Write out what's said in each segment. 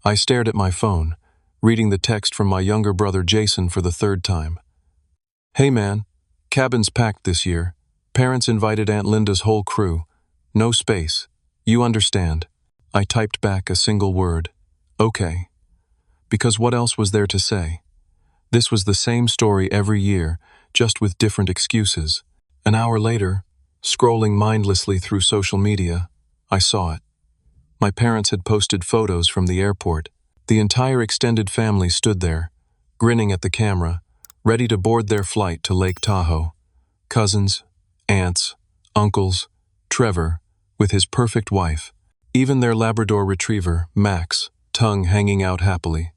I stared at my phone, reading the text from my younger brother Jason for the third time. "Hey man, cabin's packed this year. Parents invited Aunt Linda's whole crew. No space. You understand." I typed back a single word. "Okay." Because what else was there to say? This was the same story every year, just with different excuses. An hour later, scrolling mindlessly through social media, I saw it. My parents had posted photos from the airport. The entire extended family stood there, grinning at the camera, ready to board their flight to Lake Tahoe. Cousins, aunts, uncles, Trevor, with his perfect wife, even their Labrador retriever, Max, tongue hanging out happily.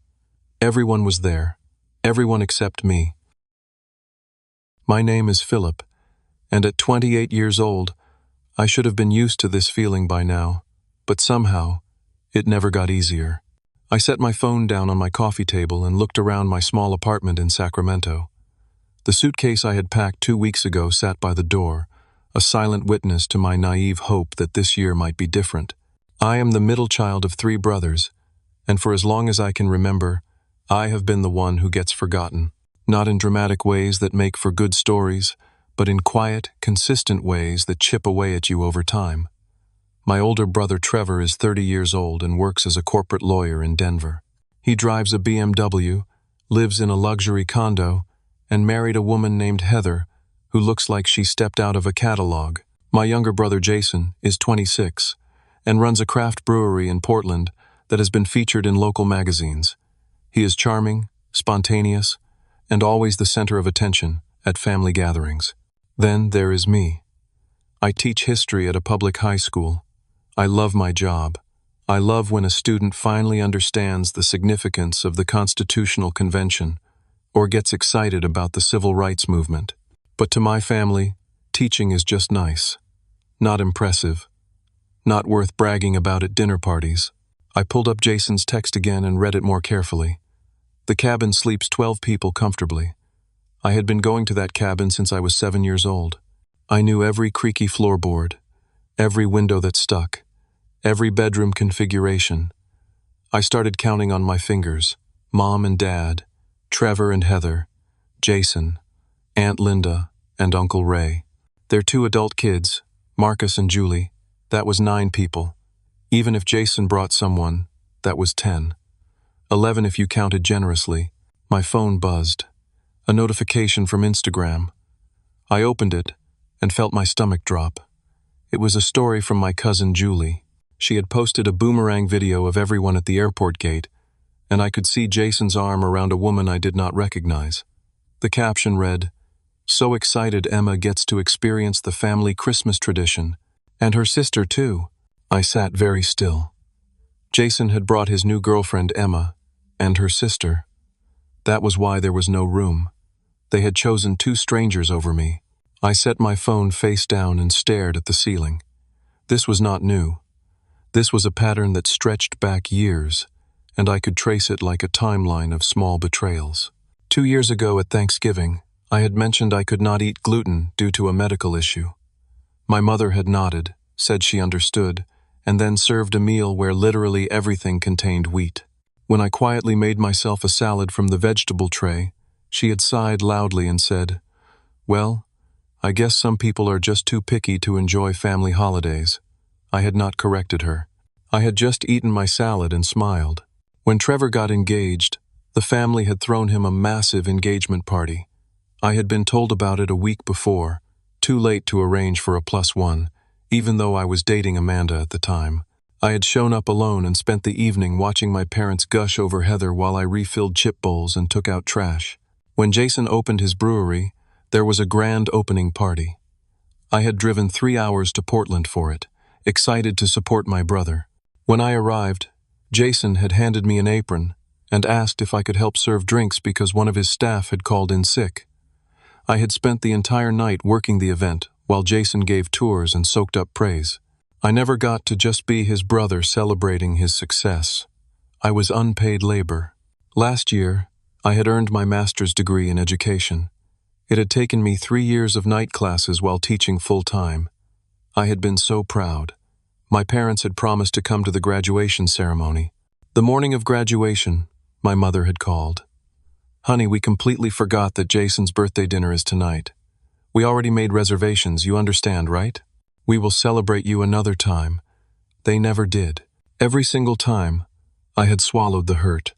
Everyone was there, everyone except me. My name is Philip, and at 28 years old, I should have been used to this feeling by now, but somehow, it never got easier. I set my phone down on my coffee table and looked around my small apartment in Sacramento. The suitcase I had packed 2 weeks ago sat by the door, a silent witness to my naive hope that this year might be different. I am the middle child of 3 brothers, and for as long as I can remember, I have been the one who gets forgotten. Not in dramatic ways that make for good stories, but in quiet, consistent ways that chip away at you over time. My older brother Trevor is 30 years old and works as a corporate lawyer in Denver. He drives a BMW, lives in a luxury condo, and married a woman named Heather, who looks like she stepped out of a catalog. My younger brother Jason is 26 and runs a craft brewery in Portland that has been featured in local magazines. He is charming, spontaneous, and always the center of attention at family gatherings. Then there is me. I teach history at a public high school. I love my job. I love when a student finally understands the significance of the Constitutional Convention or gets excited about the civil rights movement. But to my family, teaching is just nice. Not impressive. Not worth bragging about at dinner parties. I pulled up Jason's text again and read it more carefully. The cabin sleeps 12 people comfortably. I had been going to that cabin since I was 7 years old. I knew every creaky floorboard, every window that stuck, every bedroom configuration. I started counting on my fingers. Mom and Dad, Trevor and Heather, Jason, Aunt Linda, and Uncle Ray. Their 2 adult kids, Marcus and Julie. That was 9 people. Even if Jason brought someone, that was 10. 11 if you counted generously. My phone buzzed. A notification from Instagram. I opened it and felt my stomach drop. It was a story from my cousin Julie. She had posted a boomerang video of everyone at the airport gate, and I could see Jason's arm around a woman I did not recognize. The caption read, "So excited Emma gets to experience the family Christmas tradition, and her sister too." I sat very still. Jason had brought his new girlfriend Emma, and her sister. That was why there was no room. They had chosen 2 strangers over me. I set my phone face down and stared at the ceiling. This was not new. This was a pattern that stretched back years, and I could trace it like a timeline of small betrayals. 2 years ago at Thanksgiving, I had mentioned I could not eat gluten due to a medical issue. My mother had nodded, said she understood, and then served a meal where literally everything contained wheat. When I quietly made myself a salad from the vegetable tray, she had sighed loudly and said, "Well, I guess some people are just too picky to enjoy family holidays." I had not corrected her. I had just eaten my salad and smiled. When Trevor got engaged, the family had thrown him a massive engagement party. I had been told about it a week before, too late to arrange for a +1, even though I was dating Amanda at the time. I had shown up alone and spent the evening watching my parents gush over Heather while I refilled chip bowls and took out trash. When Jason opened his brewery, there was a grand opening party. I had driven 3 hours to Portland for it, excited to support my brother. When I arrived, Jason had handed me an apron and asked if I could help serve drinks because one of his staff had called in sick. I had spent the entire night working the event while Jason gave tours and soaked up praise. I never got to just be his brother celebrating his success. I was unpaid labor. Last year, I had earned my master's degree in education. It had taken me 3 years of night classes while teaching full-time. I had been so proud. My parents had promised to come to the graduation ceremony. The morning of graduation, my mother had called. "Honey, we completely forgot that Jason's birthday dinner is tonight. We already made reservations, you understand, right? We will celebrate you another time." They never did. Every single time, I had swallowed the hurt.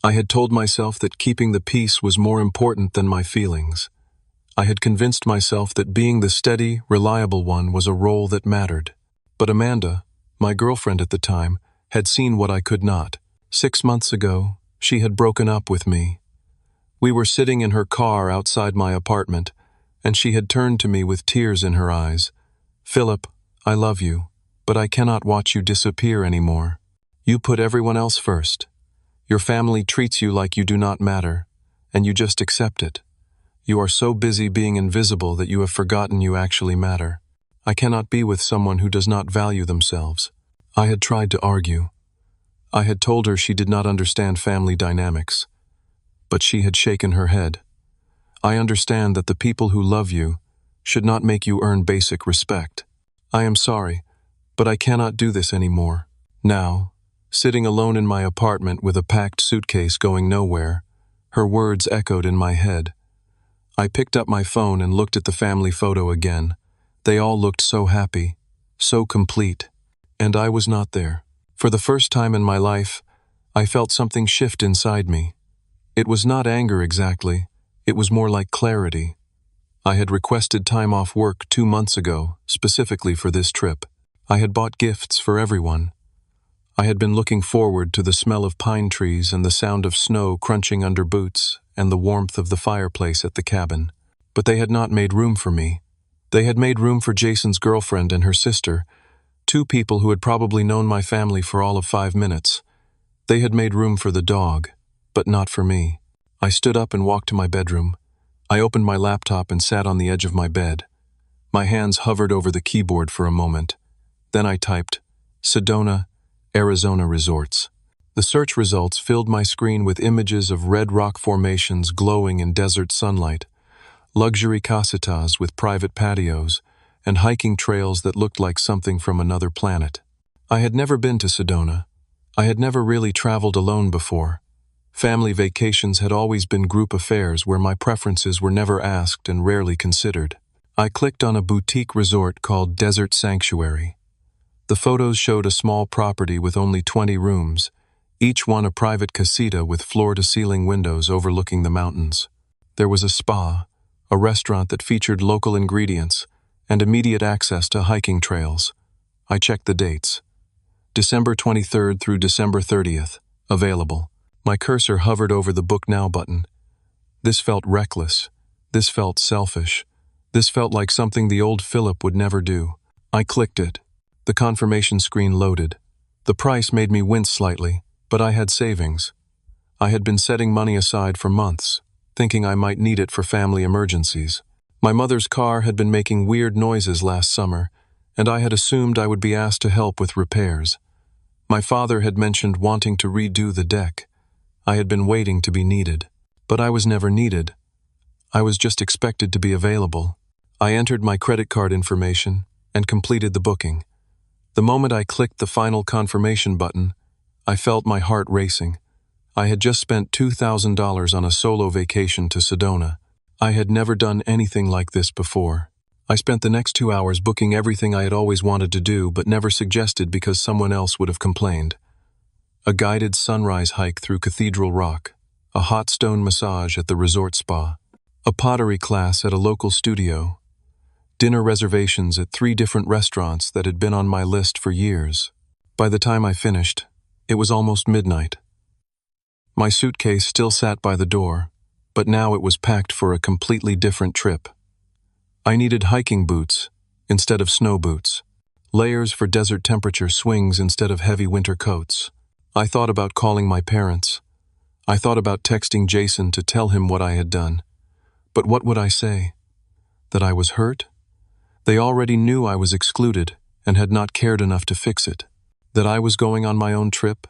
I had told myself that keeping the peace was more important than my feelings. I had convinced myself that being the steady, reliable one was a role that mattered. But Amanda, my girlfriend at the time, had seen what I could not. 6 months ago, she had broken up with me. We were sitting in her car outside my apartment, and she had turned to me with tears in her eyes. "Philip, I love you, but I cannot watch you disappear anymore. You put everyone else first. Your family treats you like you do not matter, and you just accept it. You are so busy being invisible that you have forgotten you actually matter. I cannot be with someone who does not value themselves." I had tried to argue. I had told her she did not understand family dynamics, but she had shaken her head. "I understand that the people who love you should not make you earn basic respect. I am sorry, but I cannot do this anymore." Now, sitting alone in my apartment with a packed suitcase going nowhere, her words echoed in my head. I picked up my phone and looked at the family photo again. They all looked so happy, so complete, and I was not there. For the first time in my life, I felt something shift inside me. It was not anger exactly, it was more like clarity. I had requested time off work 2 months ago, specifically for this trip. I had bought gifts for everyone. I had been looking forward to the smell of pine trees and the sound of snow crunching under boots and the warmth of the fireplace at the cabin. But they had not made room for me. They had made room for Jason's girlfriend and her sister, 2 people who had probably known my family for all of 5 minutes. They had made room for the dog, but not for me. I stood up and walked to my bedroom. I opened my laptop and sat on the edge of my bed. My hands hovered over the keyboard for a moment. Then I typed, "Sedona, Arizona resorts." The search results filled my screen with images of red rock formations glowing in desert sunlight, luxury casitas with private patios, and hiking trails that looked like something from another planet. I had never been to Sedona. I had never really traveled alone before. Family vacations had always been group affairs where my preferences were never asked and rarely considered. I clicked on a boutique resort called Desert Sanctuary. The photos showed a small property with only 20 rooms, each one a private casita with floor-to-ceiling windows overlooking the mountains. There was a spa, a restaurant that featured local ingredients, and immediate access to hiking trails. I checked the dates. December 23rd through December 30th, available. My cursor hovered over the Book Now button. This felt reckless. This felt selfish. This felt like something the old Philip would never do. I clicked it. The confirmation screen loaded. The price made me wince slightly, but I had savings. I had been setting money aside for months, thinking I might need it for family emergencies. My mother's car had been making weird noises last summer, and I had assumed I would be asked to help with repairs. My father had mentioned wanting to redo the deck. I had been waiting to be needed. But I was never needed. I was just expected to be available. I entered my credit card information and completed the booking. The moment I clicked the final confirmation button, I felt my heart racing. I had just spent $2,000 on a solo vacation to Sedona. I had never done anything like this before. I spent the next 2 hours booking everything I had always wanted to do but never suggested because someone else would have complained. A guided sunrise hike through Cathedral Rock, a hot stone massage at the resort spa, a pottery class at a local studio, dinner reservations at 3 different restaurants that had been on my list for years. By the time I finished, it was almost midnight. My suitcase still sat by the door, but now it was packed for a completely different trip. I needed hiking boots instead of snow boots, layers for desert temperature swings instead of heavy winter coats. I thought about calling my parents. I thought about texting Jason to tell him what I had done. But what would I say? That I was hurt? They already knew I was excluded and had not cared enough to fix it. That I was going on my own trip?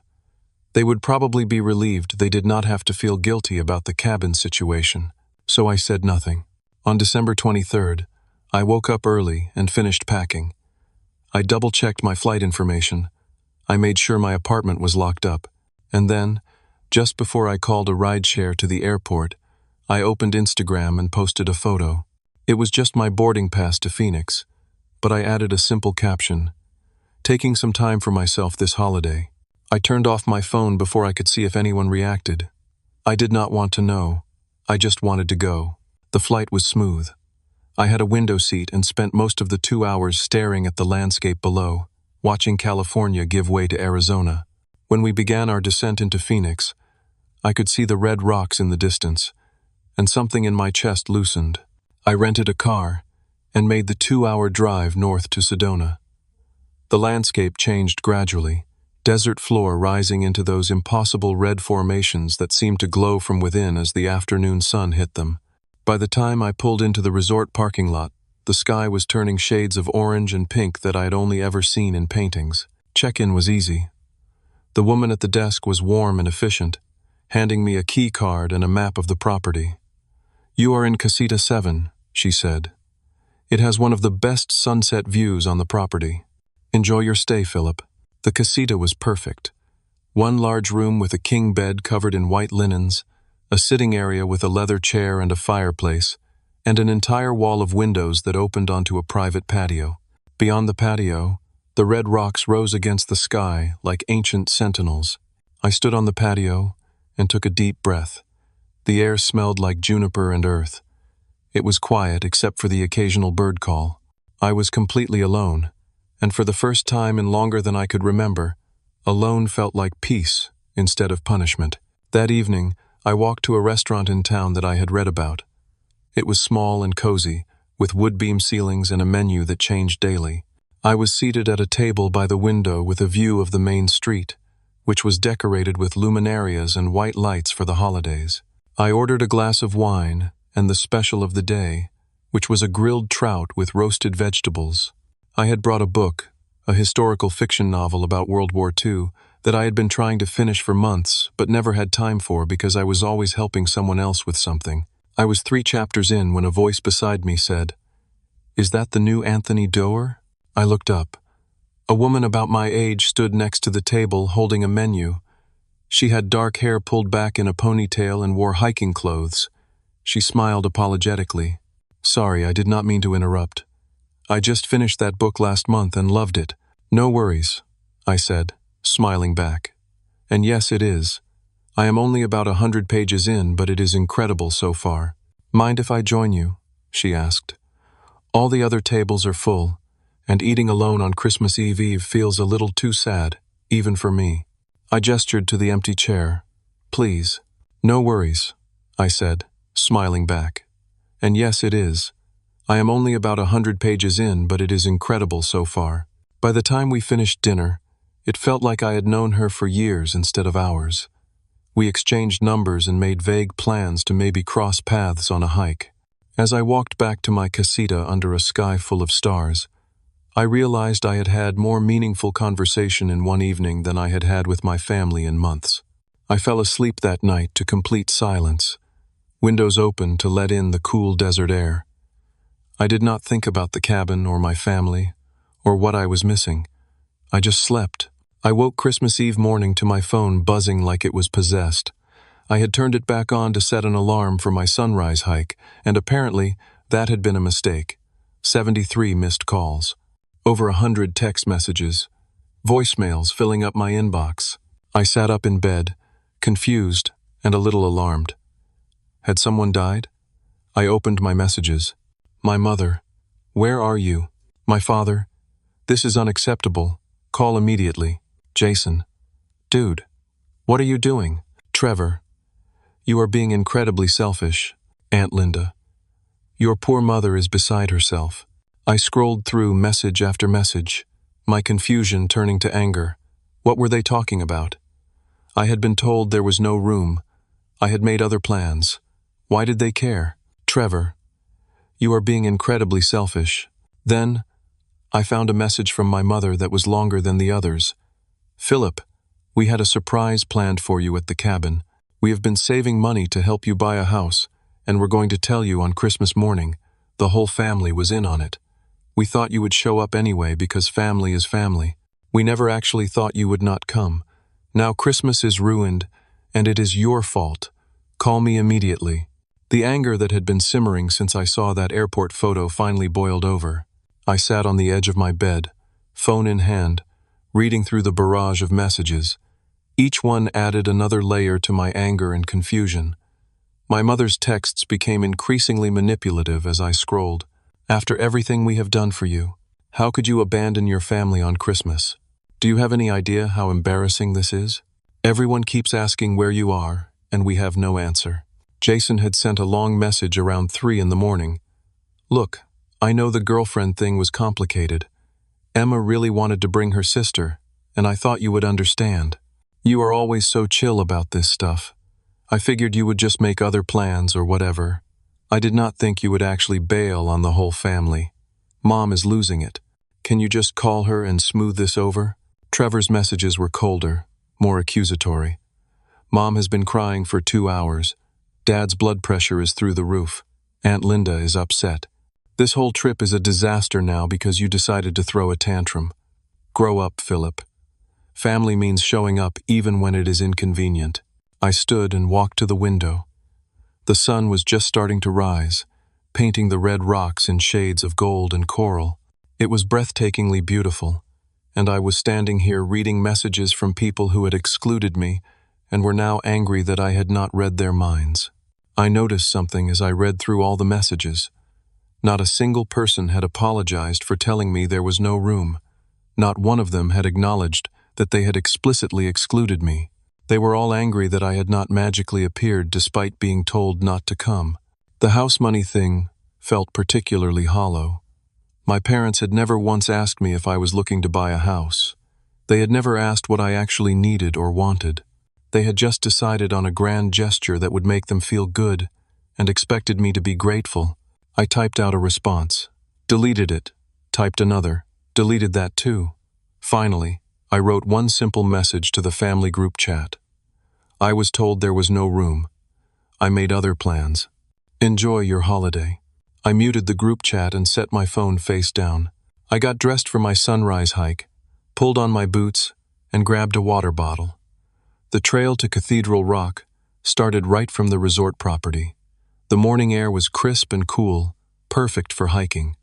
They would probably be relieved they did not have to feel guilty about the cabin situation. So I said nothing. On December 23rd, I woke up early and finished packing. I double-checked my flight information. I made sure my apartment was locked up. And then, just before I called a rideshare to the airport, I opened Instagram and posted a photo. It was just my boarding pass to Phoenix, but I added a simple caption, "Taking some time for myself this holiday." I turned off my phone before I could see if anyone reacted. I did not want to know. I just wanted to go. The flight was smooth. I had a window seat and spent most of the 2 hours staring at the landscape below, watching California give way to Arizona. When we began our descent into Phoenix, I could see the red rocks in the distance, and something in my chest loosened. I rented a car and made the 2-hour drive north to Sedona. The landscape changed gradually, desert floor rising into those impossible red formations that seemed to glow from within as the afternoon sun hit them. By the time I pulled into the resort parking lot, the sky was turning shades of orange and pink that I had only ever seen in paintings. Check-in was easy. The woman at the desk was warm and efficient, handing me a key card and a map of the property. "You are in Casita 7, she said. "It has one of the best sunset views on the property. Enjoy your stay, Philip." The casita was perfect. One large room with a king bed covered in white linens, a sitting area with a leather chair and a fireplace, and an entire wall of windows that opened onto a private patio. Beyond the patio, the red rocks rose against the sky like ancient sentinels. I stood on the patio and took a deep breath. The air smelled like juniper and earth. It was quiet except for the occasional bird call. I was completely alone, and for the first time in longer than I could remember, alone felt like peace instead of punishment. That evening, I walked to a restaurant in town that I had read about. It was small and cozy, with wood-beam ceilings and a menu that changed daily. I was seated at a table by the window with a view of the main street, which was decorated with luminarias and white lights for the holidays. I ordered a glass of wine and the special of the day, which was a grilled trout with roasted vegetables. I had brought a book, a historical fiction novel about World War II, that I had been trying to finish for months but never had time for because I was always helping someone else with something. I was 3 chapters in when a voice beside me said, "Is that the new Anthony Doerr?" I looked up. A woman about my age stood next to the table holding a menu. She had dark hair pulled back in a ponytail and wore hiking clothes. She smiled apologetically. "Sorry, I did not mean to interrupt. I just finished that book last month and loved it." "No worries," I said, smiling back. "And yes, it is. I am only about 100 pages in, but it is incredible so far." "Mind if I join you?" she asked. "All the other tables are full, and eating alone on Christmas Eve feels a little too sad, even for me." I gestured to the empty chair. "Please." "No worries," I said, smiling back. "And yes, it is. I am only about 100 pages in, but it is incredible so far." By the time we finished dinner, it felt like I had known her for years instead of hours. We exchanged numbers and made vague plans to maybe cross paths on a hike. As I walked back to my casita under a sky full of stars, I realized I had had more meaningful conversation in one evening than I had had with my family in months. I fell asleep that night to complete silence, windows open to let in the cool desert air. I did not think about the cabin or my family, or what I was missing. I just slept. I woke Christmas Eve morning to my phone buzzing like it was possessed. I had turned it back on to set an alarm for my sunrise hike, and apparently that had been a mistake. 73 missed calls. Over 100 text messages. Voicemails filling up my inbox. I sat up in bed, confused and a little alarmed. Had someone died? I opened my messages. "My mother. Where are you?" "My father. This is unacceptable. Call immediately. Jason. Dude. What are you doing?" "Trevor. You are being incredibly selfish. Aunt Linda. Your poor mother is beside herself." I scrolled through message after message, my confusion turning to anger. What were they talking about? I had been told there was no room. I had made other plans. Why did they care? "Trevor. You are being incredibly selfish." Then, I found a message from my mother that was longer than the others. "Philip, we had a surprise planned for you at the cabin. We have been saving money to help you buy a house, and we're going to tell you on Christmas morning. The whole family was in on it. We thought you would show up anyway because family is family. We never actually thought you would not come. Now Christmas is ruined, and it is your fault. Call me immediately." The anger that had been simmering since I saw that airport photo finally boiled over. I sat on the edge of my bed, phone in hand, reading through the barrage of messages. Each one added another layer to my anger and confusion. My mother's texts became increasingly manipulative as I scrolled. "After everything we have done for you, how could you abandon your family on Christmas? Do you have any idea how embarrassing this is? Everyone keeps asking where you are, and we have no answer." Jason had sent a long message around 3 in the morning. "Look, I know the girlfriend thing was complicated. Emma really wanted to bring her sister, and I thought you would understand. You are always so chill about this stuff. I figured you would just make other plans or whatever. I did not think you would actually bail on the whole family. Mom is losing it. Can you just call her and smooth this over?" Trevor's messages were colder, more accusatory. "Mom has been crying for 2 hours. Dad's blood pressure is through the roof. Aunt Linda is upset. This whole trip is a disaster now because you decided to throw a tantrum. Grow up, Philip. Family means showing up even when it is inconvenient." I stood and walked to the window. The sun was just starting to rise, painting the red rocks in shades of gold and coral. It was breathtakingly beautiful, and I was standing here reading messages from people who had excluded me and were now angry that I had not read their minds. I noticed something as I read through all the messages. Not a single person had apologized for telling me there was no room. Not one of them had acknowledged that they had explicitly excluded me. They were all angry that I had not magically appeared despite being told not to come. The house money thing felt particularly hollow. My parents had never once asked me if I was looking to buy a house. They had never asked what I actually needed or wanted. They had just decided on a grand gesture that would make them feel good and expected me to be grateful. I typed out a response, deleted it, typed another, deleted that too. Finally, I wrote one simple message to the family group chat. I was told there was no room. I made other plans. Enjoy your holiday. I muted the group chat and set my phone face down. I got dressed for my sunrise hike, pulled on my boots, and grabbed a water bottle. The trail to Cathedral Rock started right from the resort property. The morning air was crisp and cool, perfect for hiking.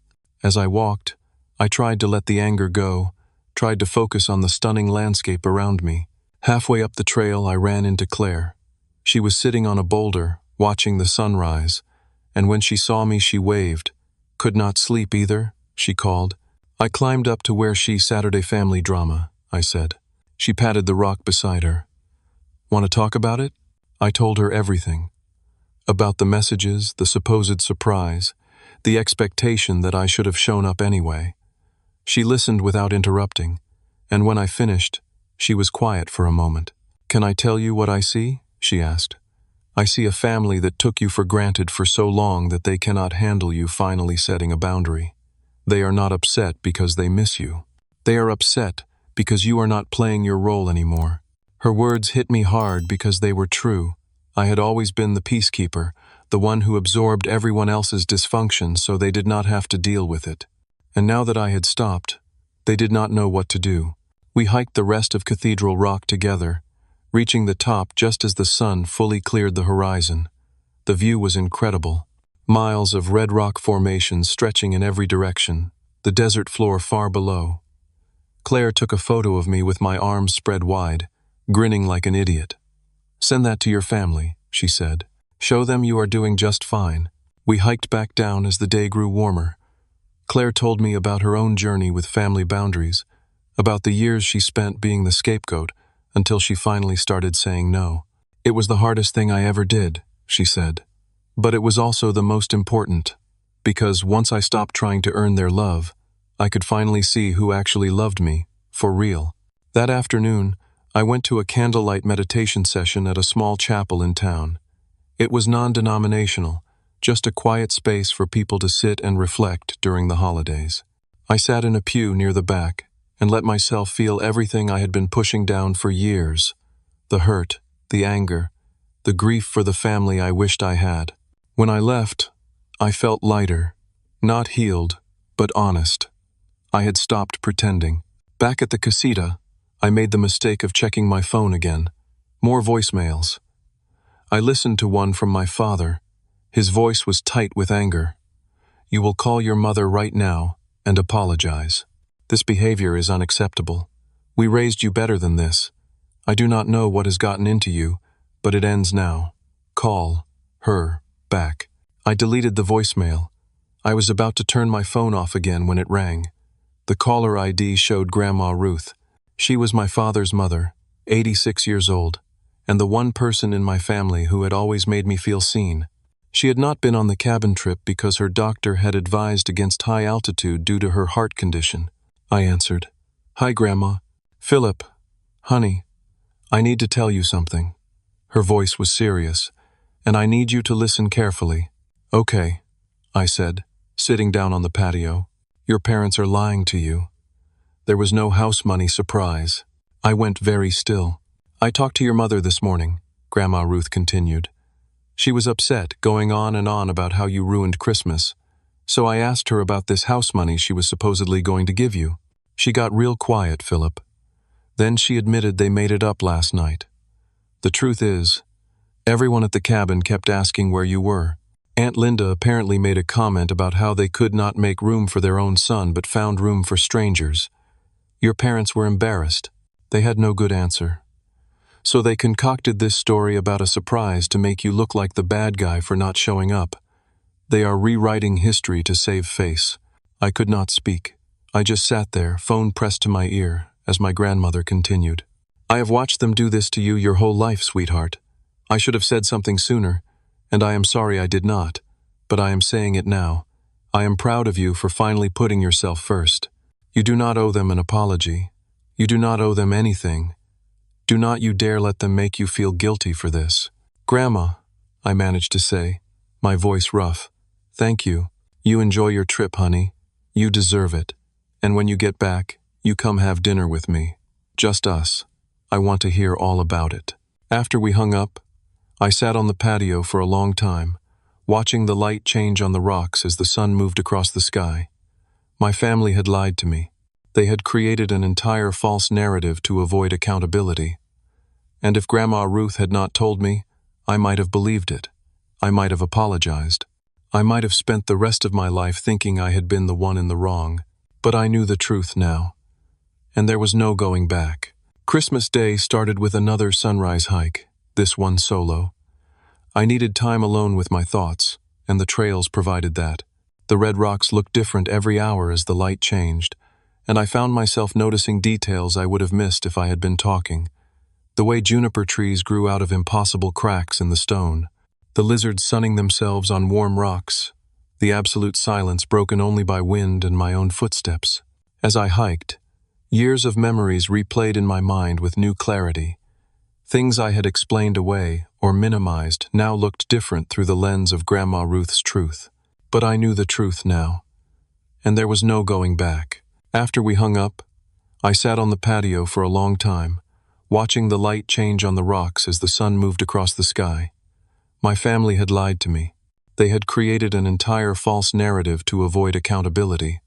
As I walked, I tried to let the anger go, tried to focus on the stunning landscape around me. Halfway up the trail, I ran into Claire. She was sitting on a boulder, watching the sunrise, and when she saw me, she waved. "Could not sleep either?" she called. I climbed up to where Saturday family drama, I said. She patted the rock beside her. "Want to talk about it?" I told her everything. About the messages, the supposed surprise, the expectation that I should have shown up anyway. She listened without interrupting, and when I finished, she was quiet for a moment. "Can I tell you what I see?" she asked. "I see a family that took you for granted for so long that they cannot handle you finally setting a boundary. They are not upset because they miss you. They are upset because you are not playing your role anymore." Her words hit me hard because they were true. I had always been the peacekeeper, the one who absorbed everyone else's dysfunction so they did not have to deal with it. And now that I had stopped, they did not know what to do. We hiked the rest of Cathedral Rock together, reaching the top just as the sun fully cleared the horizon. The view was incredible. Miles of red rock formations stretching in every direction, the desert floor far below. Claire took a photo of me with my arms spread wide, grinning like an idiot. "Send that to your family," she said. "Show them you are doing just fine." We hiked back down as the day grew warmer. Claire told me about her own journey with family boundaries, about the years she spent being the scapegoat until she finally started saying no. "It was the hardest thing I ever did," she said. "But it was also the most important, because once I stopped trying to earn their love, I could finally see who actually loved me, for real." That afternoon, I went to a candlelight meditation session at a small chapel in town. It was non-denominational, just a quiet space for people to sit and reflect during the holidays. I sat in a pew near the back and let myself feel everything I had been pushing down for years: the hurt, the anger, the grief for the family I wished I had. When I left, I felt lighter, not healed, but honest. I had stopped pretending. Back at the casita, I made the mistake of checking my phone again. More voicemails. I listened to one from my father. His voice was tight with anger. "You will call your mother right now and apologize. This behavior is unacceptable. We raised you better than this. I do not know what has gotten into you, but it ends now. Call her back." I deleted the voicemail. I was about to turn my phone off again when it rang. The caller ID showed Grandma Ruth. She was my father's mother, 86 years old, and the one person in my family who had always made me feel seen. She had not been on the cabin trip because her doctor had advised against high altitude due to her heart condition. I answered. "Hi, Grandma." "Philip, honey, I need to tell you something." Her voice was serious, "and I need you to listen carefully." "Okay," I said, sitting down on the patio. "Your parents are lying to you. There was no house money surprise." I went very still. "I talked to your mother this morning," Grandma Ruth continued. "She was upset, going on and on about how you ruined Christmas. So I asked her about this house money she was supposedly going to give you. She got real quiet, Philip. Then she admitted they made it up last night. The truth is, everyone at the cabin kept asking where you were. Aunt Linda apparently made a comment about how they could not make room for their own son but found room for strangers. Your parents were embarrassed. They had no good answer. So they concocted this story about a surprise to make you look like the bad guy for not showing up. They are rewriting history to save face." I could not speak. I just sat there, phone pressed to my ear, as my grandmother continued. "I have watched them do this to you your whole life, sweetheart. I should have said something sooner, and I am sorry I did not, but I am saying it now. I am proud of you for finally putting yourself first. You do not owe them an apology. You do not owe them anything. Do not you dare let them make you feel guilty for this." "Grandma," I managed to say, my voice rough. "Thank you. You enjoy your trip, honey. You deserve it. And when you get back, you come have dinner with me. Just us. I want to hear all about it." After we hung up, I sat on the patio for a long time, watching the light change on the rocks as the sun moved across the sky. My family had lied to me. They had created an entire false narrative to avoid accountability. And if Grandma Ruth had not told me, I might have believed it. I might have apologized. I might have spent the rest of my life thinking I had been the one in the wrong. But I knew the truth now. And there was no going back. Christmas Day started with another sunrise hike, this one solo. I needed time alone with my thoughts, and the trails provided that. The red rocks looked different every hour as the light changed, and I found myself noticing details I would have missed if I had been talking. The way juniper trees grew out of impossible cracks in the stone, the lizards sunning themselves on warm rocks, the absolute silence broken only by wind and my own footsteps. As I hiked, years of memories replayed in my mind with new clarity. Things I had explained away or minimized now looked different through the lens of Grandma Ruth's truth. But I knew the truth now, and there was no going back. After we hung up, I sat on the patio for a long time, watching the light change on the rocks as the sun moved across the sky. My family had lied to me. They had created an entire false narrative to avoid accountability.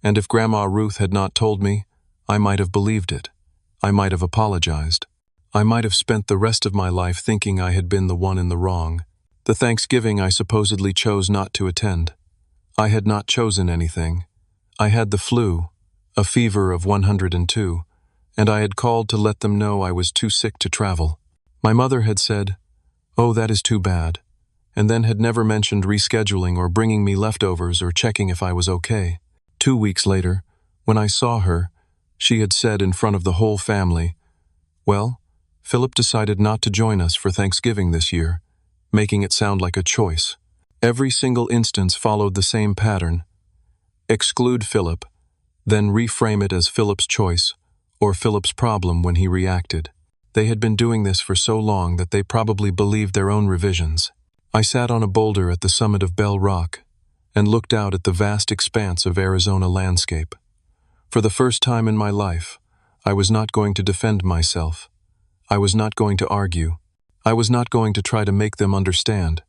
And if Grandma Ruth had not told me, I might have believed it. I might have apologized. I might have spent the rest of my life thinking I had been the one in the wrong. The Thanksgiving I supposedly chose not to attend. I had not chosen anything. I had the flu, a fever of 102, and I had called to let them know I was too sick to travel. My mother had said, "Oh, that is too bad," and then had never mentioned rescheduling or bringing me leftovers or checking if I was okay. 2 weeks later, when I saw her, she had said in front of the whole family, "Well, Philip decided not to join us for Thanksgiving this year," making it sound like a choice. Every single instance followed the same pattern. Exclude Philip, then reframe it as Philip's choice or Philip's problem when he reacted. They had been doing this for so long that they probably believed their own revisions. I sat on a boulder at the summit of Bell Rock and looked out at the vast expanse of Arizona landscape. For the first time in my life, I was not going to defend myself. I was not going to argue. I was not going to try to make them understand.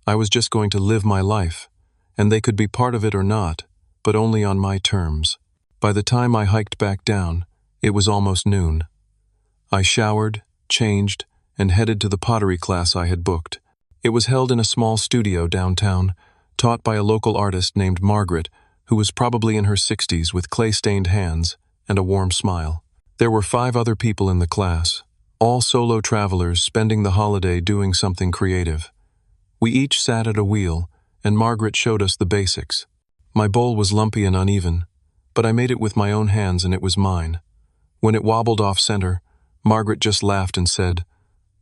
I was just going to live my life, and they could be part of it or not, but only on my terms. By the time I hiked back down, It was almost noon. I showered, changed, and headed to the pottery class I had booked. It was held in a small studio downtown, taught by a local artist named Margaret, who was probably in her 60s with clay-stained hands and a warm smile. There were 5 other people in the class, all solo travelers spending the holiday doing something creative. We each sat at a wheel, and Margaret showed us the basics. My bowl was lumpy and uneven, but I made it with my own hands and it was mine. When it wobbled off center, Margaret just laughed and said,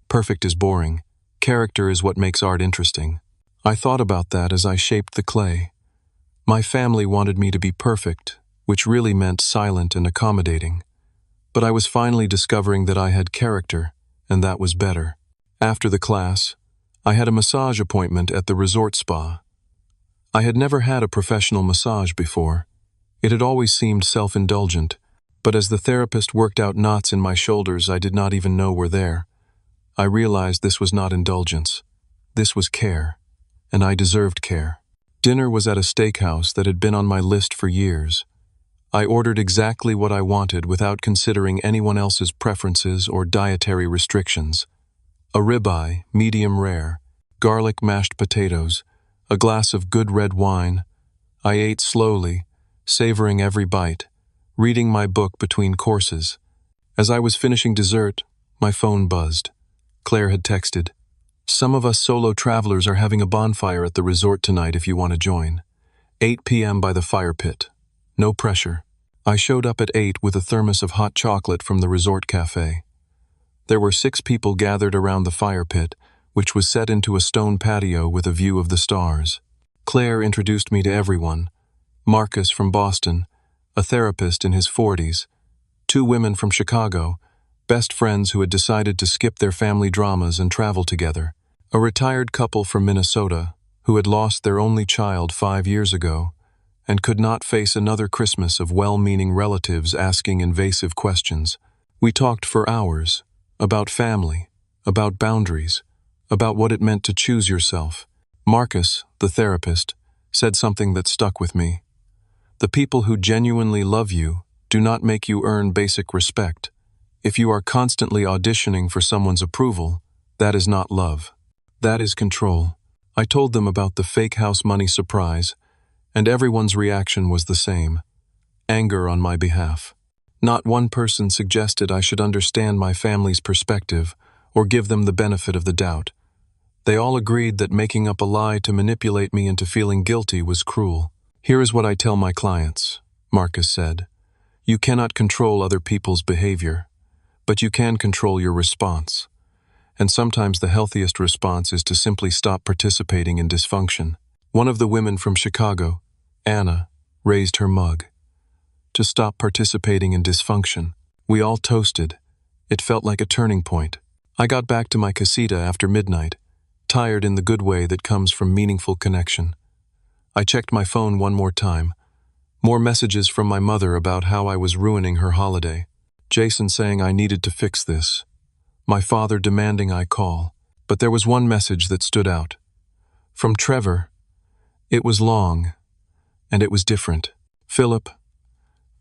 "Perfect is boring. Character is what makes art interesting." I thought about that as I shaped the clay. My family wanted me to be perfect, which really meant silent and accommodating. But I was finally discovering that I had character, and that was better. After the class, I had a massage appointment at the resort spa. I had never had a professional massage before. It had always seemed self-indulgent, but as the therapist worked out knots in my shoulders I did not even know were there, I realized this was not indulgence. This was care, and I deserved care. Dinner was at a steakhouse that had been on my list for years. I ordered exactly what I wanted without considering anyone else's preferences or dietary restrictions. A ribeye, medium rare, garlic mashed potatoes, a glass of good red wine. I ate slowly, savoring every bite, reading my book between courses. As I was finishing dessert, my phone buzzed. Claire had texted, "Some of us solo travelers are having a bonfire at the resort tonight if you want to join. 8 p.m. by the fire pit. No pressure." I showed up at 8 with a thermos of hot chocolate from the resort cafe. There were 6 people gathered around the fire pit, which was set into a stone patio with a view of the stars. Claire introduced me to everyone. Marcus from Boston, a therapist in his 40s, 2 women from Chicago, best friends who had decided to skip their family dramas and travel together, a retired couple from Minnesota who had lost their only child 5 years ago and could not face another Christmas of well-meaning relatives asking invasive questions. We talked for hours about family, about boundaries, about what it meant to choose yourself. Marcus, the therapist, said something that stuck with me. The people who genuinely love you do not make you earn basic respect. If you are constantly auditioning for someone's approval, that is not love. That is control. I told them about the fake house money surprise, and everyone's reaction was the same. Anger on my behalf. Not one person suggested I should understand my family's perspective or give them the benefit of the doubt. They all agreed that making up a lie to manipulate me into feeling guilty was cruel. "Here is what I tell my clients," Marcus said. "You cannot control other people's behavior, but you can control your response. And sometimes the healthiest response is to simply stop participating in dysfunction." One of the women from Chicago, Anna, raised her mug. To stop participating in dysfunction. We all toasted. It felt like a turning point. I got back to my casita after midnight, tired in the good way that comes from meaningful connection. I checked my phone one more time. More messages from my mother about how I was ruining her holiday. Jason saying I needed to fix this. My father demanding I call. But there was one message that stood out. From Trevor. It was long, and it was different. "Philip,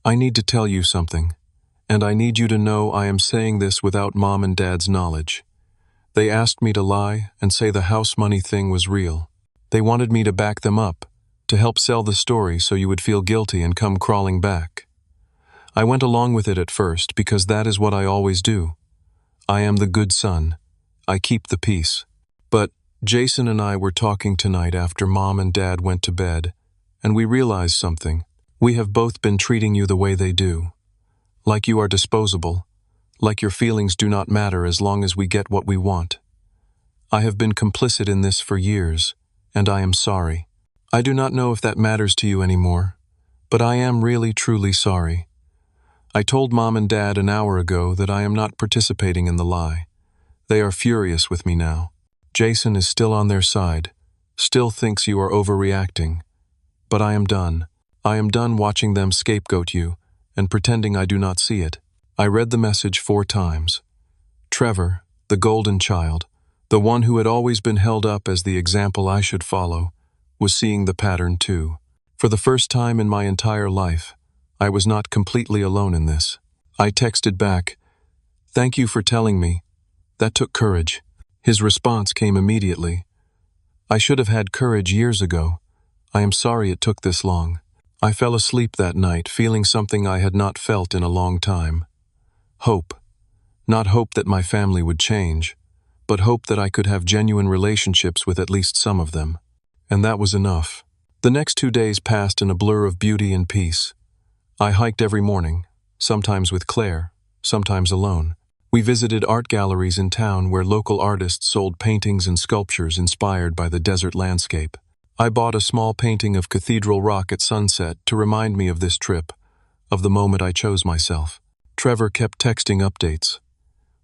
I need to tell you something, and I need you to know I am saying this without Mom and Dad's knowledge. They asked me to lie and say the house money thing was real. They wanted me to back them up, to help sell the story so you would feel guilty and come crawling back. I went along with it at first because that is what I always do. I am the good son. I keep the peace. But Jason and I were talking tonight after Mom and Dad went to bed, and we realized something. We have both been treating you the way they do. Like you are disposable. Like your feelings do not matter as long as we get what we want. I have been complicit in this for years, and I am sorry. I do not know if that matters to you anymore, but I am really truly sorry. I told Mom and Dad an hour ago that I am not participating in the lie. They are furious with me now. Jason is still on their side, still thinks you are overreacting. But I am done. I am done watching them scapegoat you and pretending I do not see it. I read the message 4 times. Trevor, the golden child, the one who had always been held up as the example I should follow, was seeing the pattern too. For the first time in my entire life, I was not completely alone in this. I texted back, "Thank you for telling me. That took courage." His response came immediately. "I should have had courage years ago. I am sorry it took this long." I fell asleep that night feeling something I had not felt in a long time. Hope. Not hope that my family would change, but hope that I could have genuine relationships with at least some of them. And that was enough. The next 2 days passed in a blur of beauty and peace. I hiked every morning, sometimes with Claire, sometimes alone. We visited art galleries in town where local artists sold paintings and sculptures inspired by the desert landscape. I bought a small painting of Cathedral Rock at sunset to remind me of this trip, of the moment I chose myself. Trevor kept texting updates.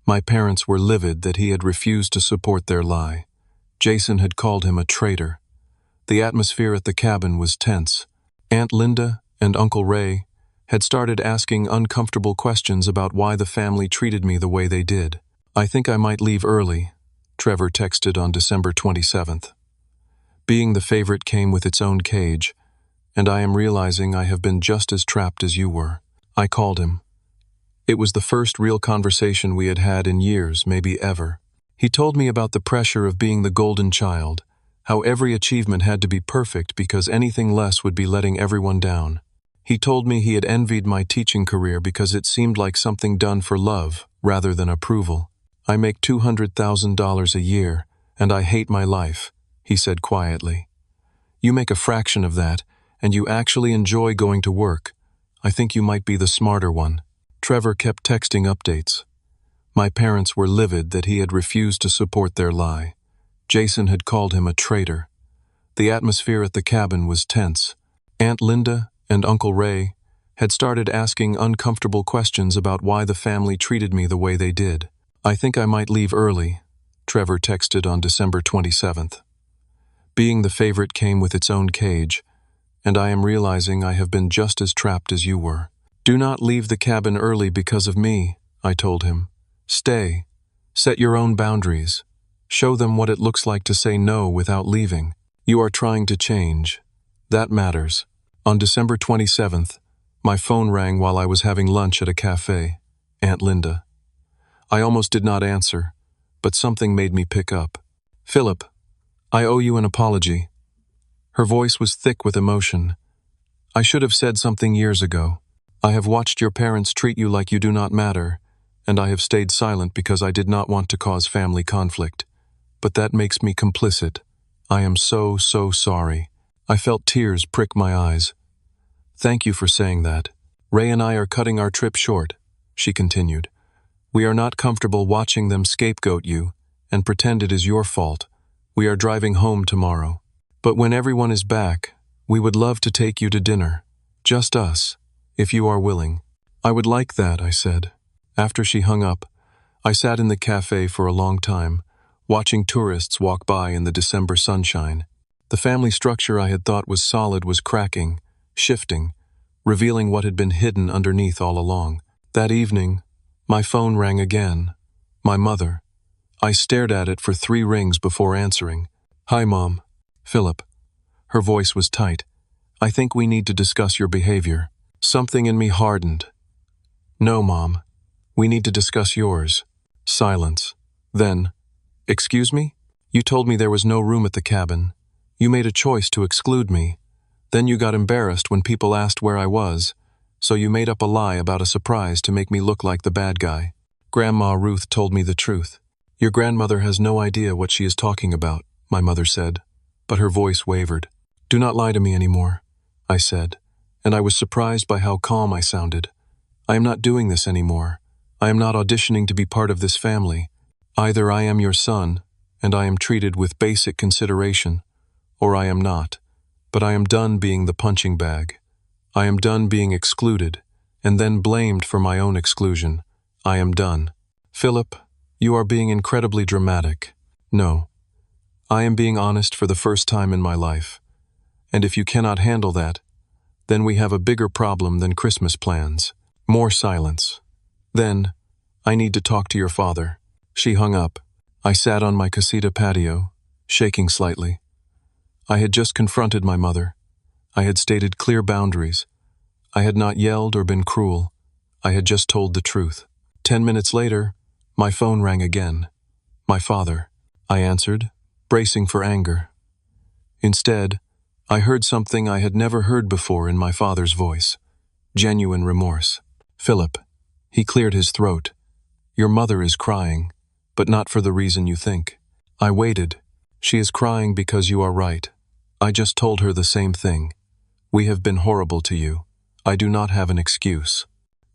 My parents were livid that he had refused to support their lie. Jason had called him a traitor. The atmosphere at the cabin was tense. Aunt Linda and Uncle Ray had started asking uncomfortable questions about why the family treated me the way they did. "I think I might leave early," Trevor texted on December 27th. "Being the favorite came with its own cage, and I am realizing I have been just as trapped as you were." I called him. It was the first real conversation we had had in years, maybe ever. He told me about the pressure of being the golden child, how every achievement had to be perfect because anything less would be letting everyone down. He told me he had envied my teaching career because it seemed like something done for love rather than approval. "I make $200,000 a year, and I hate my life," he said quietly. "You make a fraction of that, and you actually enjoy going to work. I think you might be the smarter one." Trevor kept texting updates. My parents were livid that he had refused to support their lie. Jason had called him a traitor. The atmosphere at the cabin was tense. Aunt Linda and Uncle Ray had started asking uncomfortable questions about why the family treated me the way they did. "I think I might leave early," Trevor texted on December 27th. "Being the favorite came with its own cage, and I am realizing I have been just as trapped as you were." "Do not leave the cabin early because of me," I told him. "Stay. Set your own boundaries. Show them what it looks like to say no without leaving. You are trying to change. That matters." On December 27th, my phone rang while I was having lunch at a cafe. Aunt Linda. I almost did not answer, but something made me pick up. "Philip, I owe you an apology." Her voice was thick with emotion. "I should have said something years ago. I have watched your parents treat you like you do not matter, and I have stayed silent because I did not want to cause family conflict. But that makes me complicit. I am so sorry." I felt tears prick my eyes. "Thank you for saying that. Ray and I are cutting our trip short," she continued. "We are not comfortable watching them scapegoat you and pretend it is your fault. We are driving home tomorrow. But when everyone is back, we would love to take you to dinner. Just us, if you are willing." "I would like that," I said. After she hung up, I sat in the cafe for a long time, watching tourists walk by in the December sunshine. The family structure I had thought was solid was cracking, shifting, revealing what had been hidden underneath all along. That evening, my phone rang again. My mother. I stared at it for 3 rings before answering. "Hi, Mom. Philip." Her voice was tight. "I think we need to discuss your behavior." Something in me hardened. "No, Mom. We need to discuss yours." Silence. Then, "Excuse me? You told me there was no room at the cabin. You made a choice to exclude me. Then you got embarrassed when people asked where I was, so you made up a lie about a surprise to make me look like the bad guy." Grandma Ruth told me the truth. "Your grandmother has no idea what she is talking about," my mother said, but her voice wavered. "Do not lie to me anymore," I said, and I was surprised by how calm I sounded. "I am not doing this anymore. I am not auditioning to be part of this family. Either I am your son, and I am treated with basic consideration, or I am not. But I am done being the punching bag. I am done being excluded, and then blamed for my own exclusion. I am done." "Philip, you are being incredibly dramatic." "No. I am being honest for the first time in my life. And if you cannot handle that, then we have a bigger problem than Christmas plans." More silence. Then, "I need to talk to your father." She hung up. I sat on my casita patio, shaking slightly. I had just confronted my mother. I had stated clear boundaries. I had not yelled or been cruel. I had just told the truth. 10 minutes later, my phone rang again. My father. I answered, bracing for anger. Instead, I heard something I had never heard before in my father's voice. Genuine remorse. "Philip." He cleared his throat. "Your mother is crying, but not for the reason you think." I waited. "She is crying because you are right. I just told her the same thing. We have been horrible to you. I do not have an excuse.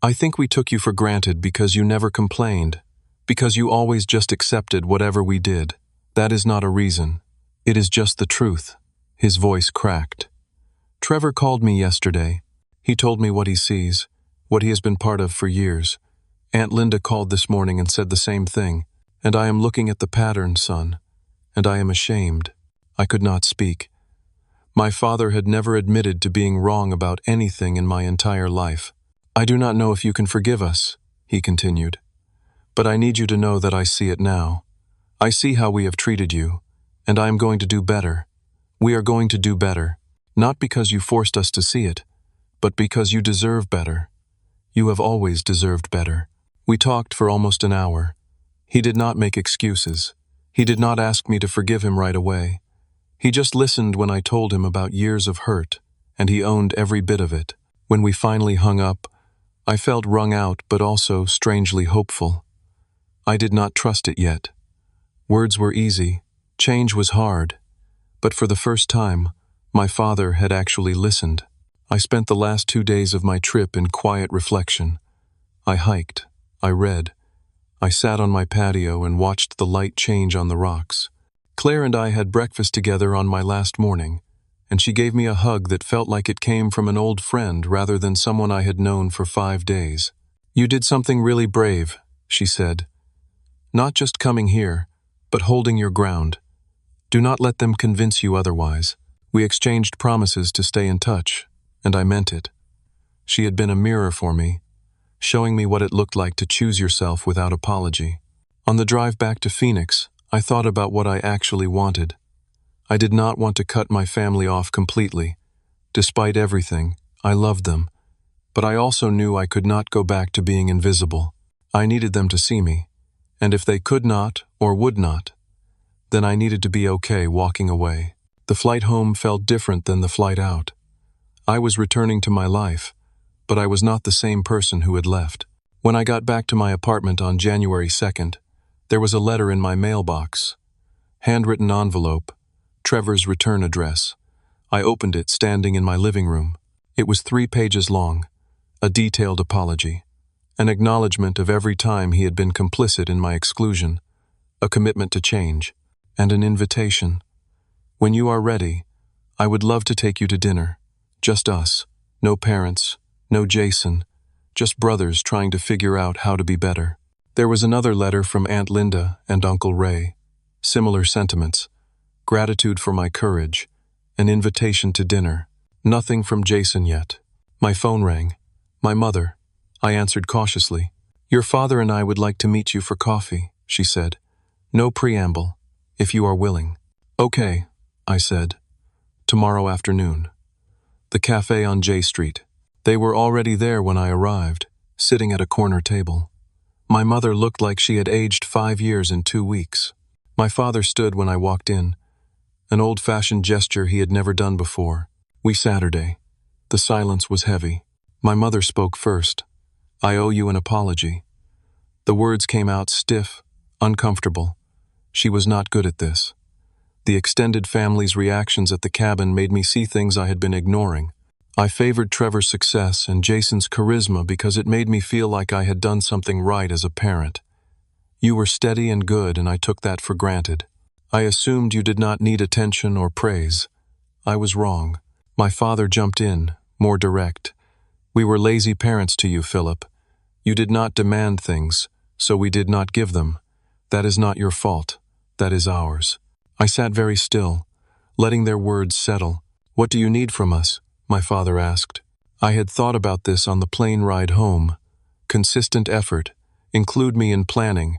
I think we took you for granted because you never complained, because you always just accepted whatever we did. That is not a reason. It is just the truth." His voice cracked. "Trevor called me yesterday. He told me what he sees, what he has been part of for years. Aunt Linda called this morning and said the same thing, and I am looking at the pattern, son, and I am ashamed." I could not speak. My father had never admitted to being wrong about anything in my entire life. "I do not know if you can forgive us," he continued, "but I need you to know that I see it now. I see how we have treated you, and I am going to do better. We are going to do better, not because you forced us to see it, but because you deserve better. You have always deserved better." We talked for almost an hour. He did not make excuses. He did not ask me to forgive him right away. He just listened when I told him about years of hurt, and he owned every bit of it. When we finally hung up, I felt wrung out but also strangely hopeful. I did not trust it yet. Words were easy, change was hard, but for the first time, my father had actually listened. I spent the last 2 days of my trip in quiet reflection. I hiked, I read, I sat on my patio and watched the light change on the rocks. Claire and I had breakfast together on my last morning, and she gave me a hug that felt like it came from an old friend rather than someone I had known for 5 days. "You did something really brave," she said. "Not just coming here, but holding your ground. Do not let them convince you otherwise." We exchanged promises to stay in touch, and I meant it. She had been a mirror for me, showing me what it looked like to choose yourself without apology. On the drive back to Phoenix, I thought about what I actually wanted. I did not want to cut my family off completely. Despite everything, I loved them, but I also knew I could not go back to being invisible. I needed them to see me, and if they could not or would not, then I needed to be okay walking away. The flight home felt different than the flight out. I was returning to my life, but I was not the same person who had left. When I got back to my apartment on January 2nd, there was a letter in my mailbox. Handwritten envelope, Trevor's return address. I opened it standing in my living room. It was 3 pages long, a detailed apology, an acknowledgement of every time he had been complicit in my exclusion, a commitment to change, and an invitation. "When you are ready, I would love to take you to dinner. Just us, no parents, no Jason, just brothers trying to figure out how to be better." There was another letter from Aunt Linda and Uncle Ray. Similar sentiments. Gratitude for my courage. An invitation to dinner. Nothing from Jason yet. My phone rang. My mother. I answered cautiously. "Your father and I would like to meet you for coffee," she said. "No preamble, if you are willing." "Okay," I said. "Tomorrow afternoon." The cafe on J Street. They were already there when I arrived, sitting at a corner table. My mother looked like she had aged 5 years in 2 weeks. My father stood when I walked in, an old-fashioned gesture he had never done before. "We Saturday." The silence was heavy. My mother spoke first. "I owe you an apology." The words came out stiff, uncomfortable. She was not good at this. The extended family's reactions at the cabin made me see things I had been ignoring. I favored Trevor's success and Jason's charisma because it made me feel like I had done something right as a parent. You were steady and good, and I took that for granted. I assumed you did not need attention or praise. I was wrong. My father jumped in, more direct. "We were lazy parents to you, Philip. You did not demand things, so we did not give them. That is not your fault. That is ours." I sat very still, letting their words settle. "What do you need from us?" my father asked. I had thought about this on the plane ride home. Consistent effort. Include me in planning,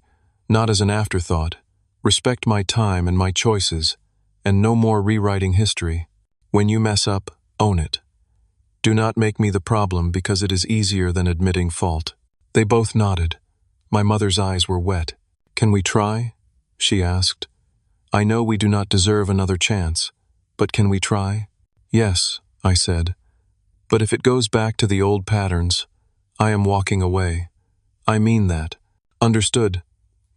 not as an afterthought. Respect my time and my choices, and no more rewriting history. When you mess up, own it. Do not make me the problem because it is easier than admitting fault. They both nodded. My mother's eyes were wet. Can we try? She asked. I know we do not deserve another chance, but can we try? Yes, I said. But if it goes back to the old patterns, I am walking away. I mean that. Understood,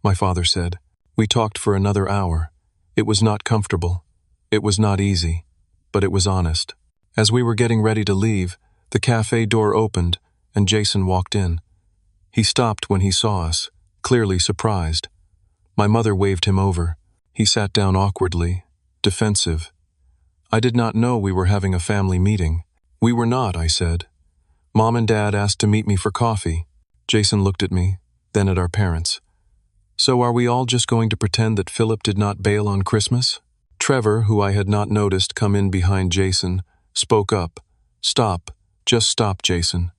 my father said. We talked for another hour. It was not comfortable. It was not easy, but it was honest. As we were getting ready to leave, the cafe door opened and Jason walked in. He stopped when he saw us, clearly surprised. My mother waved him over. He sat down awkwardly, defensive. I did not know we were having a family meeting. We were not, I said. Mom and Dad asked to meet me for coffee. Jason looked at me, then at our parents. So are we all just going to pretend that Philip did not bail on Christmas? Trevor, who I had not noticed come in behind Jason, spoke up. Stop. Just stop, Jason.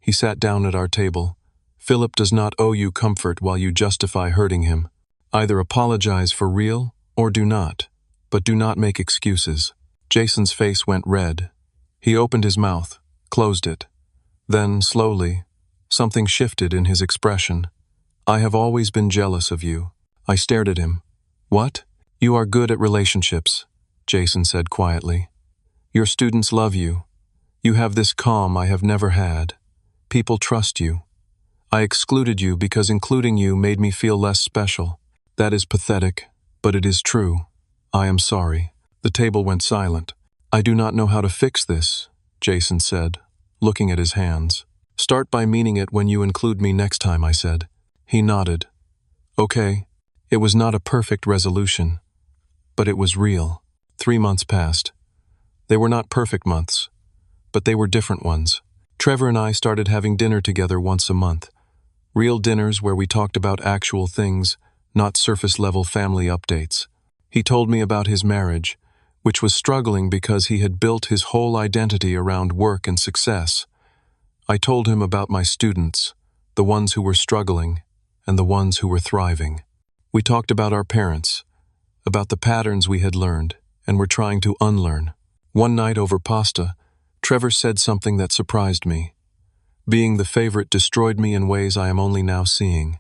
He sat down at our table. Philip does not owe you comfort while you justify hurting him. Either apologize for real or do not, but do not make excuses. Jason's face went red. He opened his mouth, closed it. Then, slowly, something shifted in his expression. I have always been jealous of you. I stared at him. What? You are good at relationships, Jason said quietly. Your students love you. You have this calm I have never had. People trust you. I excluded you because including you made me feel less special. That is pathetic, but it is true. I am sorry. The table went silent. I do not know how to fix this, Jason said, looking at his hands. Start by meaning it when you include me next time, I said. He nodded. Okay. It was not a perfect resolution, but it was real. 3 months passed. They were not perfect months, but they were different ones. Trevor and I started having dinner together once a month. Real dinners where we talked about actual things, not surface-level family updates. He told me about his marriage, which was struggling because he had built his whole identity around work and success. I told him about my students, the ones who were struggling and the ones who were thriving. We talked about our parents, about the patterns we had learned and were trying to unlearn. One night over pasta, Trevor said something that surprised me. Being the favorite destroyed me in ways I am only now seeing.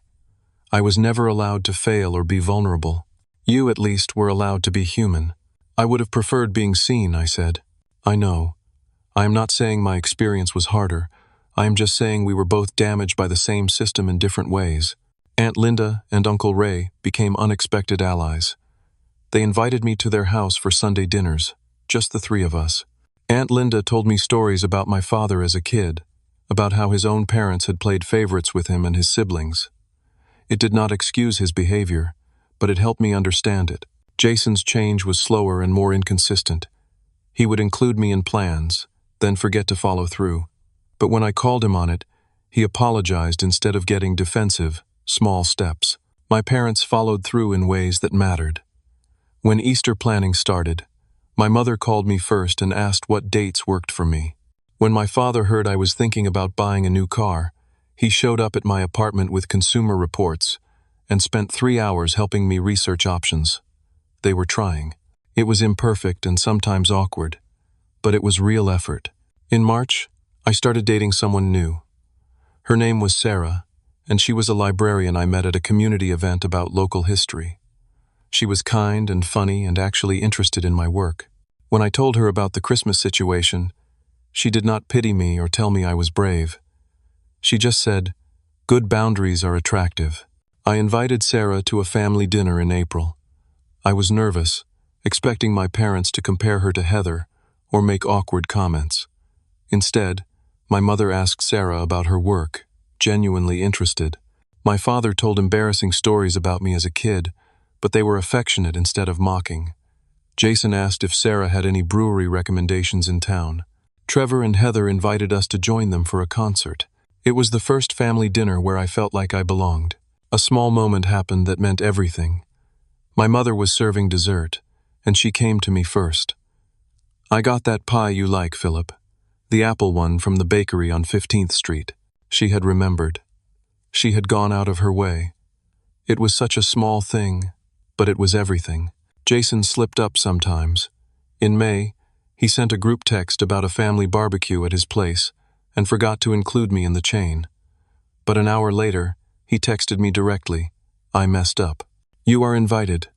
I was never allowed to fail or be vulnerable. You, at least, were allowed to be human. I would have preferred being seen, I said. I know. I am not saying my experience was harder. I am just saying we were both damaged by the same system in different ways. Aunt Linda and Uncle Ray became unexpected allies. They invited me to their house for Sunday dinners, just the 3 of us. Aunt Linda told me stories about my father as a kid, about how his own parents had played favorites with him and his siblings. It did not excuse his behavior, but it helped me understand it. Jason's change was slower and more inconsistent. He would include me in plans, then forget to follow through. But when I called him on it, he apologized instead of getting defensive, small steps. My parents followed through in ways that mattered. When Easter planning started, my mother called me first and asked what dates worked for me. When my father heard I was thinking about buying a new car, he showed up at my apartment with Consumer Reports and spent 3 hours helping me research options. They were trying. It was imperfect and sometimes awkward, but it was real effort. In March, I started dating someone new. Her name was Sarah, and she was a librarian I met at a community event about local history. She was kind and funny and actually interested in my work. When I told her about the Christmas situation, she did not pity me or tell me I was brave. She just said, "Good boundaries are attractive." I invited Sarah to a family dinner in April. I was nervous, expecting my parents to compare her to Heather or make awkward comments. Instead, my mother asked Sarah about her work, genuinely interested. My father told embarrassing stories about me as a kid, but they were affectionate instead of mocking. Jason asked if Sarah had any brewery recommendations in town. Trevor and Heather invited us to join them for a concert. It was the first family dinner where I felt like I belonged. A small moment happened that meant everything. My mother was serving dessert, and she came to me first. "I got that pie you like, Philip. The apple one from the bakery on 15th Street. She had remembered. She had gone out of her way. It was such a small thing, but it was everything. Jason slipped up sometimes. In May, He sent a group text about a family barbecue at his place and forgot to include me in the chain. But an hour later, he texted me directly. I messed up. You are invited.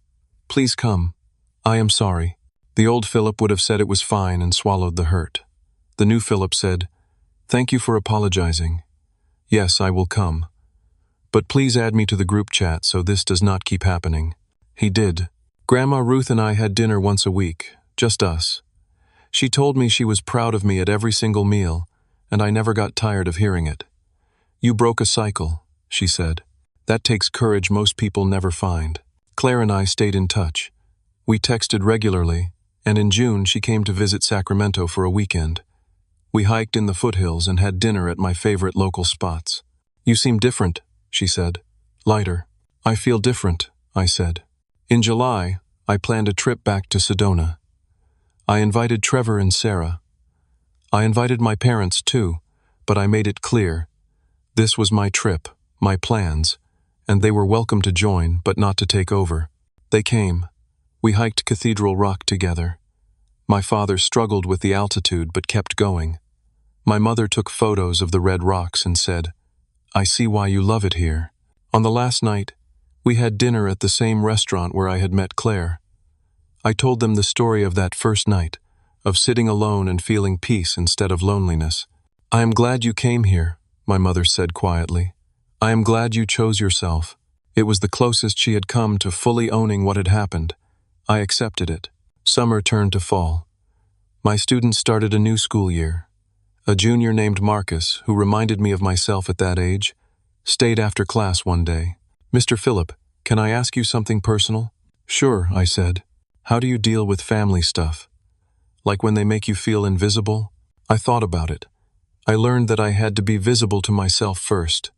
Please come. I am sorry. The old Philip would have said it was fine and swallowed the hurt. The new Philip said, Thank you for apologizing. Yes, I will come. But please add me to the group chat so this does not keep happening. He did. Grandma Ruth and I had dinner once a week, just us. She told me she was proud of me at every single meal, and I never got tired of hearing it. You broke a cycle, she said. That takes courage most people never find. Claire and I stayed in touch. We texted regularly, and in June she came to visit Sacramento for a weekend. We hiked in the foothills and had dinner at my favorite local spots. You seem different, she said. Lighter. I feel different, I said. In July, I planned a trip back to Sedona. I invited Trevor and Sarah. I invited my parents too, but I made it clear. This was my trip, my plans, and they were welcome to join, but not to take over. They came. We hiked Cathedral Rock together. My father struggled with the altitude but kept going. My mother took photos of the red rocks and said, I see why you love it here. On the last night, we had dinner at the same restaurant where I had met Claire. I told them the story of that first night, of sitting alone and feeling peace instead of loneliness. I am glad you came here, my mother said quietly. I am glad you chose yourself. It was the closest she had come to fully owning what had happened. I accepted it. Summer turned to fall. My students started a new school year. A junior named Marcus, who reminded me of myself at that age, stayed after class one day. Mr. Philip, can I ask you something personal? Sure, I said. How do you deal with family stuff? Like when they make you feel invisible? I thought about it. I learned that I had to be visible to myself first.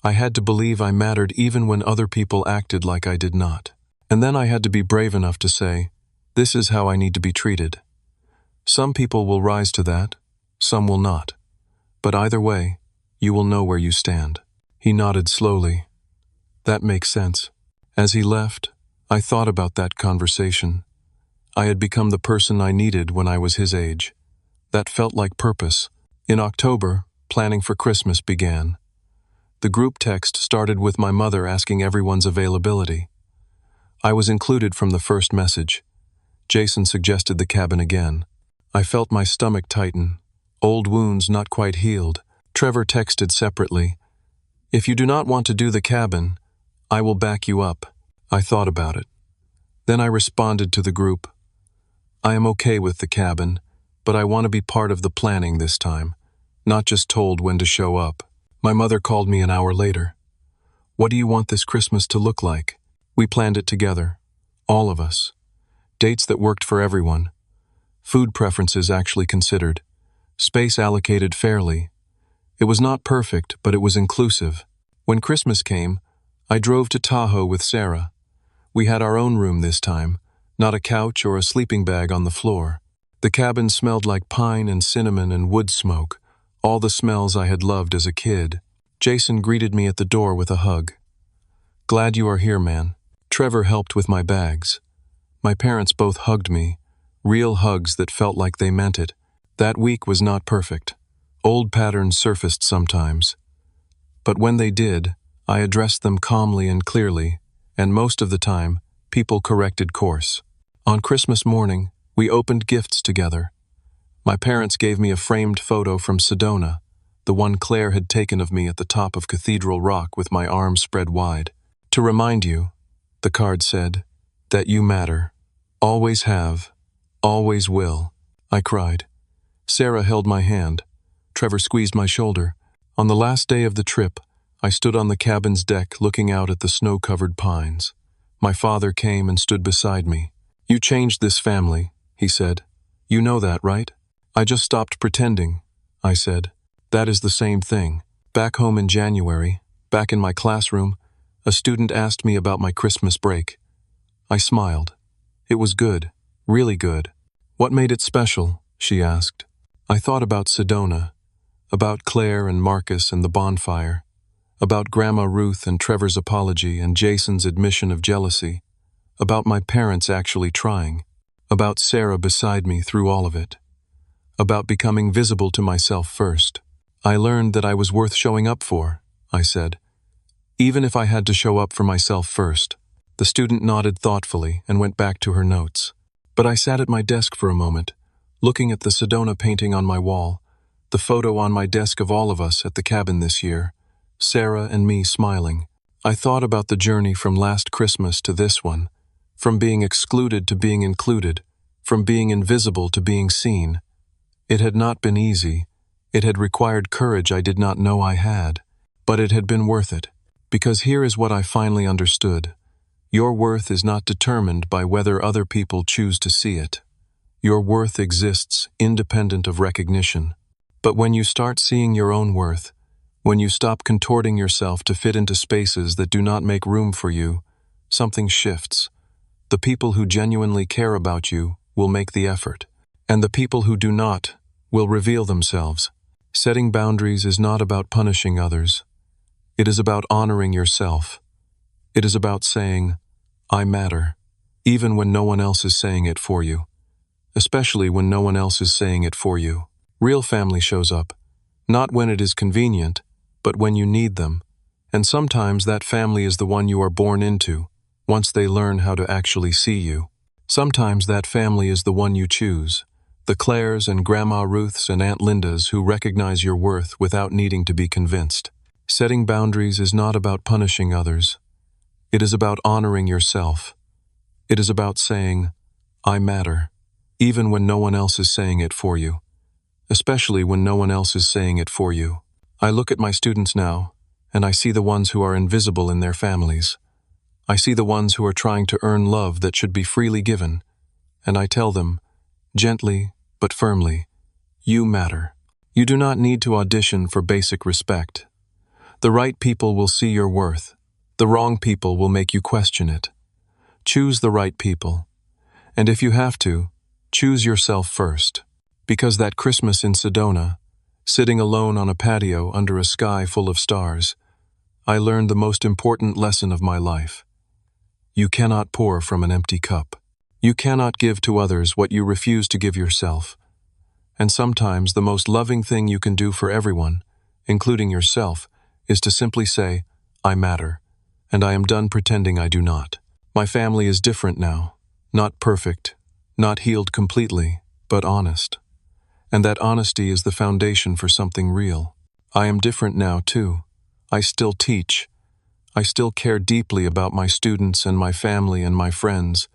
I had to believe I mattered even when other people acted like I did not. And then I had to be brave enough to say, this is how I need to be treated. Some people will rise to that, some will not. But either way, you will know where you stand. He nodded slowly. That makes sense. As he left, I thought about that conversation. I had become the person I needed when I was his age. That felt like purpose. In October, planning for Christmas began. The group text started with my mother asking everyone's availability. I was included from the first message. Jason suggested the cabin again. I felt my stomach tighten. Old wounds not quite healed. Trevor texted separately. If you do not want to do the cabin, I will back you up. I thought about it. Then I responded to the group. I am okay with the cabin, but I want to be part of the planning this time, not just told when to show up. My mother called me an hour later. What do you want this Christmas to look like? We planned it together, all of us. Dates that worked for everyone. Food preferences actually considered. Space allocated fairly. It was not perfect, but it was inclusive. When Christmas came, I drove to Tahoe with Sarah. We had our own room this time, not a couch or a sleeping bag on the floor. The cabin smelled like pine and cinnamon and wood smoke, all the smells I had loved as a kid. Jason greeted me at the door with a hug. Glad you are here, man. Trevor helped with my bags. My parents both hugged me, real hugs that felt like they meant it. That week was not perfect. Old patterns surfaced sometimes. But when they did, I addressed them calmly and clearly, and most of the time, people corrected course. On Christmas morning, we opened gifts together. My parents gave me a framed photo from Sedona, the one Claire had taken of me at the top of Cathedral Rock with my arms spread wide. To remind you, the card said, that you matter. Always have. Always will. I cried. Sarah held my hand. Trevor squeezed my shoulder. On the last day of the trip, I stood on the cabin's deck looking out at the snow-covered pines. My father came and stood beside me. You changed this family, he said. You know that, right? I just stopped pretending, I said. That is the same thing. Back home in January, back in my classroom, a student asked me about my Christmas break. I smiled. It was good, really good. What made it special? She asked. I thought about Sedona, about Claire and Marcus and the bonfire, about Grandma Ruth and Trevor's apology and Jason's admission of jealousy, about my parents actually trying. about Sarah beside me through all of it, about becoming visible to myself first. I learned that I was worth showing up for, I said, even if I had to show up for myself first. The student nodded thoughtfully and went back to her notes. But I sat at my desk for a moment, looking at the Sedona painting on my wall, the photo on my desk of all of us at the cabin this year, Sarah and me smiling. I thought about the journey from last Christmas to this one, from being excluded to being included, from being invisible to being seen. It had not been easy. It had required courage I did not know I had. But it had been worth it, because here is what I finally understood. Your worth is not determined by whether other people choose to see it. Your worth exists independent of recognition. But when you start seeing your own worth, when you stop contorting yourself to fit into spaces that do not make room for you, something shifts. The people who genuinely care about you will make the effort, and the people who do not will reveal themselves. Setting boundaries is not about punishing others. It is about honoring yourself. It is about saying, I matter, even when no one else is saying it for you, especially when no one else is saying it for you. Real family shows up, not when it is convenient, but when you need them. And sometimes that family is the one you are born into, once they learn how to actually see you. Sometimes that family is the one you choose, the Claires and Grandma Ruths and Aunt Lindas who recognize your worth without needing to be convinced. Setting boundaries is not about punishing others. It is about honoring yourself. It is about saying, I matter, even when no one else is saying it for you, especially when no one else is saying it for you. I look at my students now, and I see the ones who are invisible in their families. I see the ones who are trying to earn love that should be freely given, and I tell them, gently but firmly, you matter. You do not need to audition for basic respect. The right people will see your worth. The wrong people will make you question it. Choose the right people. And if you have to, choose yourself first. Because that Christmas in Sedona, sitting alone on a patio under a sky full of stars, I learned the most important lesson of my life. You cannot pour from an empty cup. You cannot give to others what you refuse to give yourself. And sometimes the most loving thing you can do for everyone, including yourself, is to simply say, I matter. And I am done pretending I do not. My family is different now, not perfect, not healed completely, but honest. And that honesty is the foundation for something real. I am different now, too. I still teach. I still care deeply about my students and my family and my friends,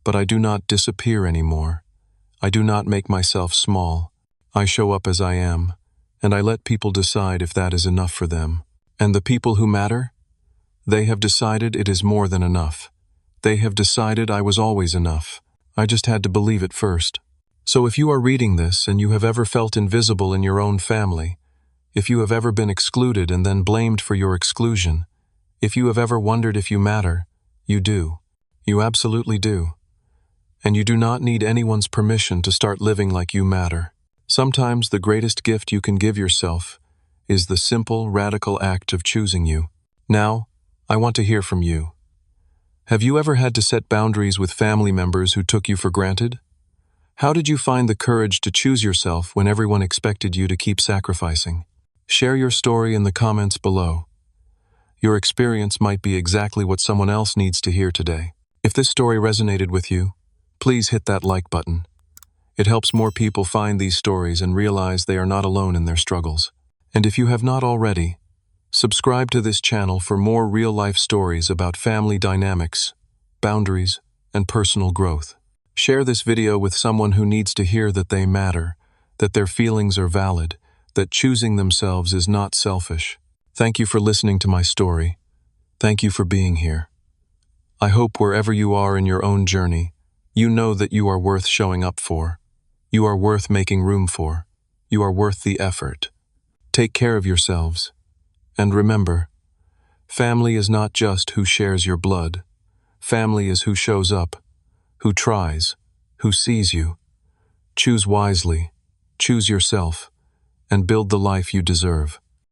but I do not disappear anymore. I do not make myself small. I show up as I am, and I let people decide if that is enough for them. And the people who matter? They have decided it is more than enough. They have decided I was always enough. I just had to believe it first. So if you are reading this and you have ever felt invisible in your own family, if you have ever been excluded and then blamed for your exclusion, if you have ever wondered if you matter, you do. You absolutely do. And you do not need anyone's permission to start living like you matter. Sometimes the greatest gift you can give yourself is the simple, radical act of choosing you. Now, I want to hear from you. Have you ever had to set boundaries with family members who took you for granted? How did you find the courage to choose yourself when everyone expected you to keep sacrificing? Share your story in the comments below. Your experience might be exactly what someone else needs to hear today. If this story resonated with you, please hit that like button. It helps more people find these stories and realize they are not alone in their struggles. And if you have not already, subscribe to this channel for more real-life stories about family dynamics, boundaries, and personal growth. Share this video with someone who needs to hear that they matter, that their feelings are valid, that choosing themselves is not selfish. Thank you for listening to my story. Thank you for being here. I hope wherever you are in your own journey, you know that you are worth showing up for. You are worth making room for. You are worth the effort. Take care of yourselves. And remember, family is not just who shares your blood. Family is who shows up, who tries, who sees you. Choose wisely, choose yourself, and build the life you deserve.